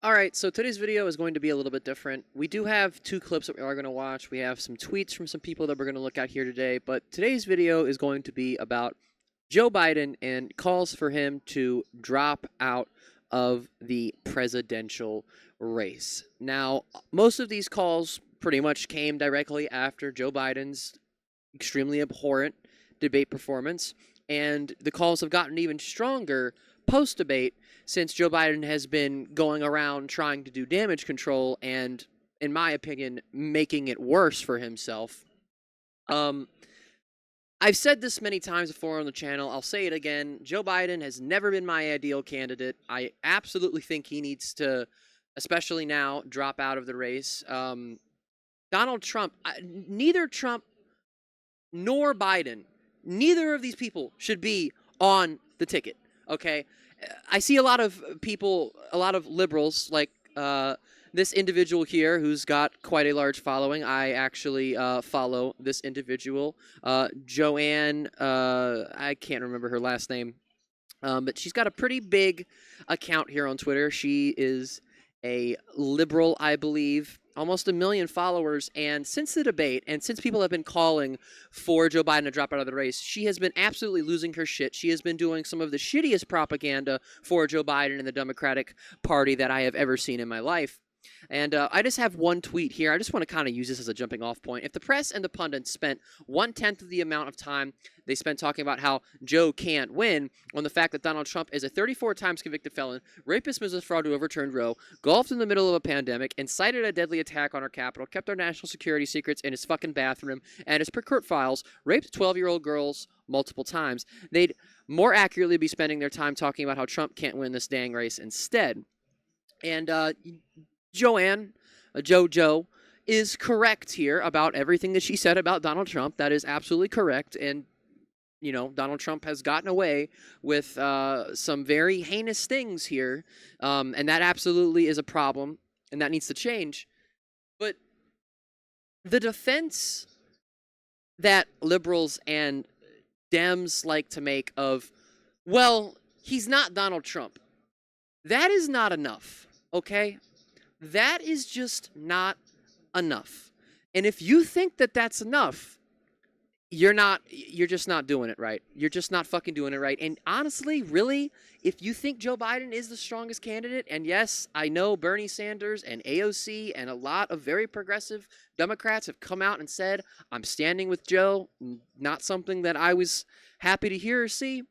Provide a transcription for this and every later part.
Alright, so today's video is going to be a little bit different. We do have two clips that we are going to watch. We have some tweets from some people that we're going to look at here today, but today's video is going to be about Joe Biden and calls for him to drop out of the presidential race. Now, most of these calls pretty much came directly after Joe Biden's extremely abhorrent debate performance, and the calls have gotten even stronger post-debate since Joe Biden has been going around trying to do damage control and, in my opinion, making it worse for himself. I've said this many times before on the channel. I'll say it again. Joe Biden has never been my ideal candidate. I absolutely think he needs to, especially now, drop out of the race. Donald Trump, neither Trump nor Biden, neither of these people should be on the ticket, okay? I see a lot of people, a lot of liberals, like this individual here who's got quite a large following. I actually follow this individual, Joanne, I can't remember her last name, but she's got a pretty big account here on Twitter. She is a liberal, I believe, almost 1 million followers, and since the debate, and since people have been calling for Joe Biden to drop out of the race, she has been absolutely losing her shit. She has been doing some of the shittiest propaganda for Joe Biden and the Democratic Party that I have ever seen in my life. And I just have one tweet here. I just want to kind of use this as a jumping off point. If the press and the pundits spent 1/10 of the amount of time they spent talking about how Joe can't win on the fact that Donald Trump is a 34 times convicted felon, rapist Mrs. Fraud who overturned Roe, golfed in the middle of a pandemic, incited a deadly attack on our capital, kept our national security secrets in his fucking bathroom and his court files, raped 12-year-old girls multiple times, they'd more accurately be spending their time talking about how Trump can't win this dang race instead. And Joanne, Joe, is correct here about everything that she said about Donald Trump. That is absolutely correct. And, you know, Donald Trump has gotten away with some very heinous things here. And that absolutely is a problem. And that needs to change. But the defense that liberals and Dems like to make of, well, he's not Donald Trump. That is not enough, okay? That is just not enough. And if you think that that's enough, you're just not doing it right. You're just not fucking doing it right. And honestly, really, if you think Joe Biden is the strongest candidate, and yes, I know Bernie Sanders and AOC and a lot of very progressive Democrats have come out and said, I'm standing with Joe, not something that I was happy to hear or see.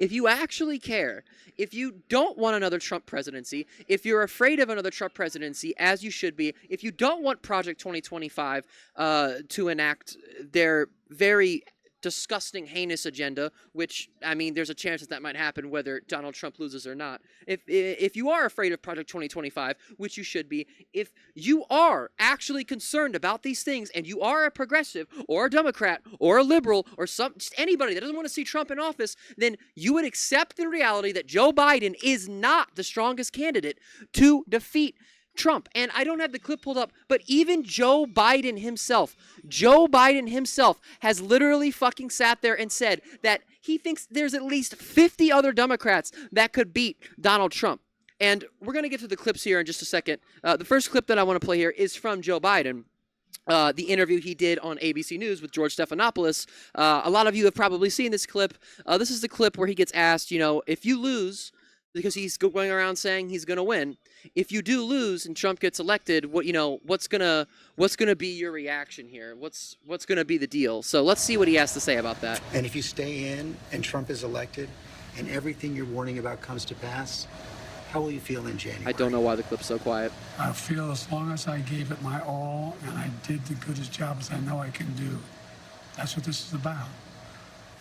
If you actually care, if you don't want another Trump presidency, if you're afraid of another Trump presidency, as you should be, if you don't want Project 2025 to enact their very disgusting, heinous agenda, which, I mean, there's a chance that might happen whether Donald Trump loses or not. If you are afraid of Project 2025, which you should be, if you are actually concerned about these things and you are a progressive or a Democrat or a liberal or just anybody that doesn't want to see Trump in office, then you would accept the reality that Joe Biden is not the strongest candidate to defeat Trump. And I don't have the clip pulled up, but even Joe Biden himself has literally fucking sat there and said that he thinks there's at least 50 other Democrats that could beat Donald Trump. And we're going to get to the clips here in just a second. The first clip that I want to play here is from Joe Biden. The interview he did on ABC News with George Stephanopoulos. A lot of you have probably seen this clip. This is the clip where he gets asked, you know, if you lose, because he's going around saying he's going to win. If you do lose and Trump gets elected, what's gonna be your reaction here? What's gonna be the deal? So let's see what he has to say about that. And if you stay in and Trump is elected and everything you're warning about comes to pass, how will you feel in January? I don't know why the clip's so quiet. I feel as long as I gave it my all and I did the goodest job as I know I can do. That's what this is about.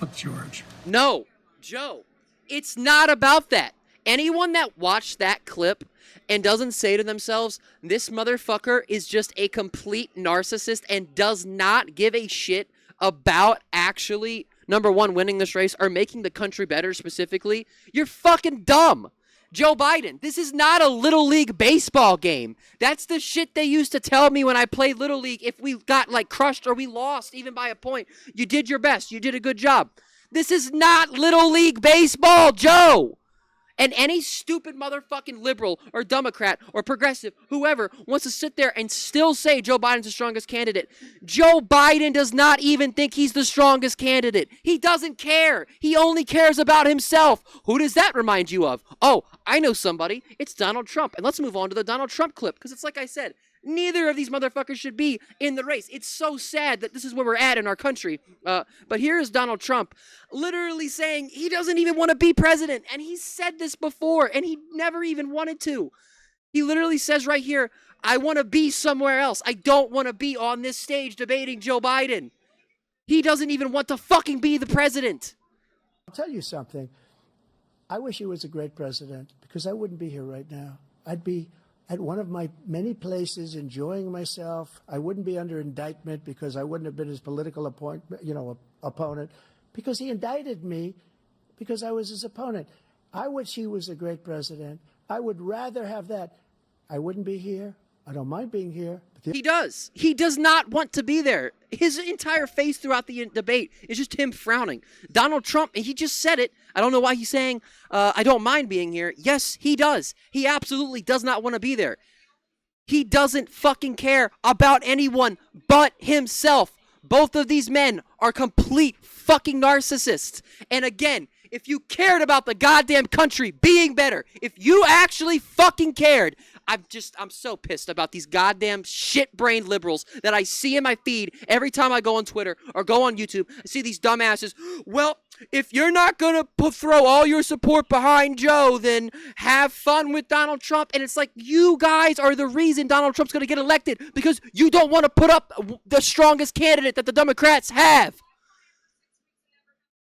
Look, George. No, Joe, it's not about that. Anyone that watched that clip and doesn't say to themselves, this motherfucker is just a complete narcissist and does not give a shit about actually, number one, winning this race or making the country better specifically, you're fucking dumb. Joe Biden, this is not a Little League baseball game. That's the shit they used to tell me when I played Little League if we got, like, crushed or we lost even by a point. You did your best. You did a good job. This is not Little League baseball, Joe. And any stupid motherfucking liberal or Democrat or progressive, whoever, wants to sit there and still say Joe Biden's the strongest candidate. Joe Biden does not even think he's the strongest candidate. He doesn't care. He only cares about himself. Who does that remind you of? Oh, I know somebody. It's Donald Trump. And let's move on to the Donald Trump clip, because it's like I said, neither of these motherfuckers should be in the race. It's so sad that this is where we're at in our country. But here is Donald Trump literally saying he doesn't even want to be president. And he's said this before, and he never even wanted to. He literally says right here, I want to be somewhere else. I don't want to be on this stage debating Joe Biden. He doesn't even want to fucking be the president. I'll tell you something. I wish he was a great president, because I wouldn't be here right now. I'd be at one of my many places enjoying myself. I wouldn't be under indictment, because I wouldn't have been his political opponent, because he indicted me because I was his opponent. I wish he was a great president. I would rather have that. I wouldn't be here. I don't mind being here. He does. He does not want to be there. His entire face throughout the debate is just him frowning. Donald Trump, and he just said it. I don't know why he's saying, I don't mind being here. Yes, he does. He absolutely does not want to be there. He doesn't fucking care about anyone but himself. Both of these men are complete fucking narcissists. And again, if you cared about the goddamn country being better, if you actually fucking cared, I'm so pissed about these goddamn shit-brained liberals that I see in my feed every time I go on Twitter or go on YouTube. I see these dumbasses. Well, if you're not going to throw all your support behind Joe, then have fun with Donald Trump. And it's like, you guys are the reason Donald Trump's going to get elected, because you don't want to put up the strongest candidate that the Democrats have.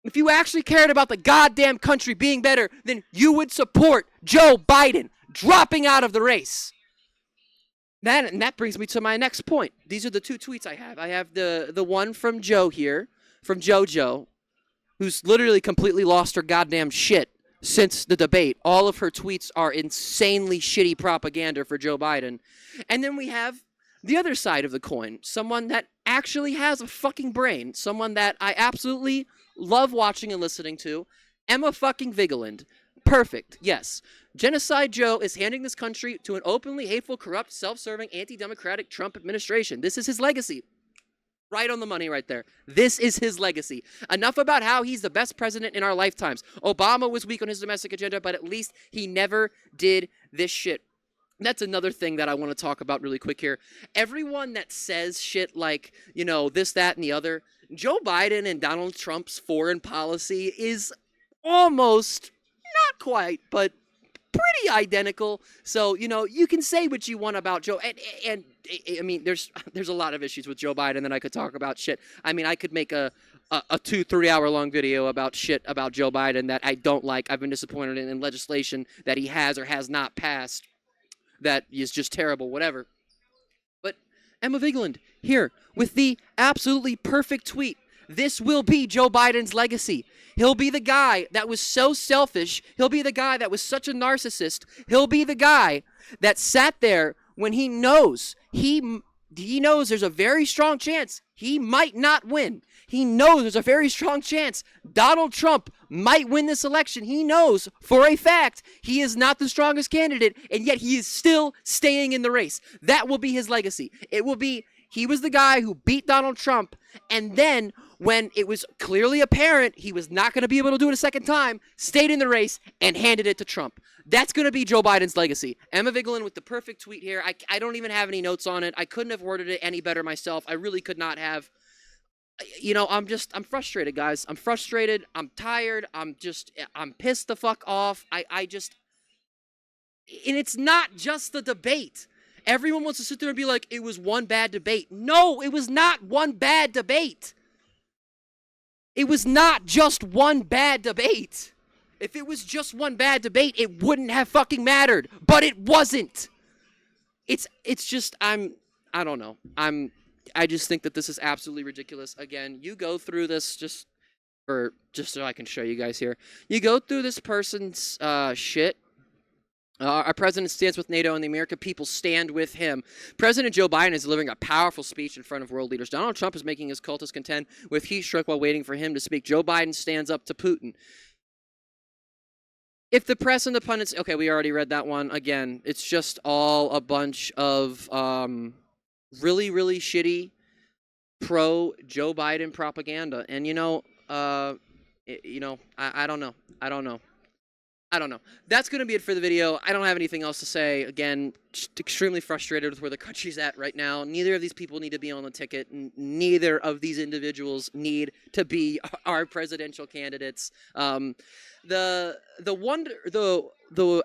If you actually cared about the goddamn country being better, then you would support Joe Biden dropping out of the race. That brings me to my next point. These are the two tweets I have. I have the one from Joe here, from JoJo, who's literally completely lost her goddamn shit since the debate. All of her tweets are insanely shitty propaganda for Joe Biden. And then we have the other side of the coin, someone that actually has a fucking brain, someone that I absolutely love watching and listening to, Emma fucking Vigeland. Perfect, yes. Genocide Joe is handing this country to an openly hateful, corrupt, self-serving, anti-democratic Trump administration. This is his legacy. Right on the money right there. This is his legacy. Enough about how he's the best president in our lifetimes. Obama was weak on his domestic agenda, but at least he never did this shit. That's another thing that I want to talk about really quick here. Everyone that says shit like, this, that, and the other, Joe Biden and Donald Trump's foreign policy is almost, not quite, but pretty identical. So, you can say what you want about Joe. And I mean, there's a lot of issues with Joe Biden that I could talk about shit. I mean, I could make a 2-3 hour long video about shit about Joe Biden that I don't like. I've been disappointed in legislation that he has or has not passed that is just terrible, whatever. But Emma Vigeland here with the absolutely perfect tweet. This will be Joe Biden's legacy. He'll be the guy that was so selfish. He'll be the guy that was such a narcissist. He'll be the guy that sat there when he knows there's a very strong chance he might not win. He knows there's a very strong chance Donald Trump might win this election. He knows for a fact he is not the strongest candidate, and yet he is still staying in the race. That will be his legacy. It will be, he was the guy who beat Donald Trump, and then when it was clearly apparent he was not going to be able to do it a second time, stayed in the race and handed it to Trump. That's going to be Joe Biden's legacy. Emma Vigeland with the perfect tweet here. I don't even have any notes on it. I couldn't have worded it any better myself. I really could not have. I'm frustrated, guys. I'm frustrated. I'm tired. I'm pissed the fuck off. And it's not just the debate. Everyone wants to sit there and be like, it was one bad debate. No, it was not one bad debate. It was not just one bad debate. If it was just one bad debate, it wouldn't have fucking mattered. But it wasn't. It's just, I don't know. I just think that this is absolutely ridiculous. Again, you go through this just so I can show you guys here. You go through this person's shit. Our president stands with NATO and the American people stand with him. President Joe Biden is delivering a powerful speech in front of world leaders. Donald Trump is making his cultists contend with heat stroke while waiting for him to speak. Joe Biden stands up to Putin. if the press and the pundits, okay, we already read that one. Again, it's just all a bunch of really, really shitty pro Joe Biden propaganda. And I don't know. I don't know. That's going to be it for the video. I don't have anything else to say. Again, just extremely frustrated with where the country's at right now. Neither of these people need to be on the ticket. Neither of these individuals need to be our presidential candidates. The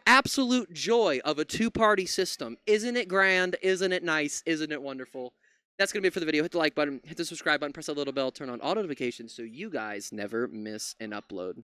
absolute joy of a two-party system. Isn't it grand? Isn't it nice? Isn't it wonderful? That's going to be it for the video. Hit the like button, hit the subscribe button, press that little bell, turn on all notifications so you guys never miss an upload.